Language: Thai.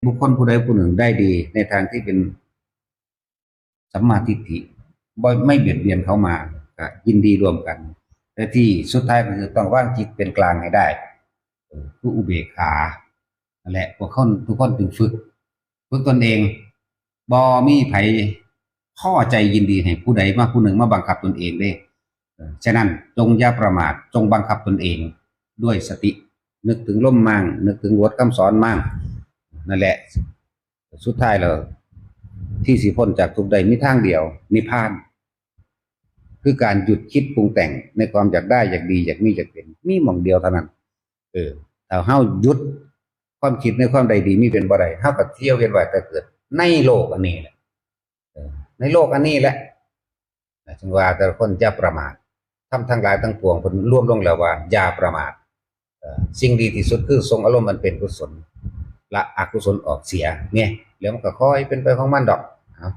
บุคคลผู้ใดผู้หนึ่งได้ดีในทางที่เป็นสัมมาทิฏฐิไม่เบียดเบียนเขามาก็ยินดีรวมกันแต่ที่สุดท้ายก็คือต้องว่างจิตเป็นกลางให้ได้ผู้อุเบกขานั่นแหละพวกเขาทุกคนถึงฝึกตนเองบ่มีไผพอใจยินดีให้ผู้ใดมาผู้หนึ่งมาบังคับตนเองได้ฉะนั้นจงอย่าประมาทจงบังคับตนเองด้วยสตินึกถึงล่มมั่งนึกถึงบทคำสอนมั่งนั่นแหละสุดท้ายแล้วที่สิพ้นจากทุกข์ใดมีทางเดียวนิพพานคือการหยุดคิดปรุงแต่งในความอยากได้อยากดีอยากมีอยากเป็นมีหม่องเดียวเท่านั้นถ้าเฮาหยุดความคิดในความใดดีมีเป็นบ่ได้เฮาก็เที่ยวเวียนว่ายแต่เกิดในโลกอันนี้แหละในโลกอันนี้แหละจึงว่าแต่ละคนอย่าประมาททำทั้งหลายทั้งปวงเพิ่นรวมลงแล้วว่าอย่าประมาทสิ่งดีที่สุดคือทรงอารมณ์มันเป็นกุศลละอกุศลออกเสียเนี่ยแล้วมันก็ค่อยเป็นไปของมันดอก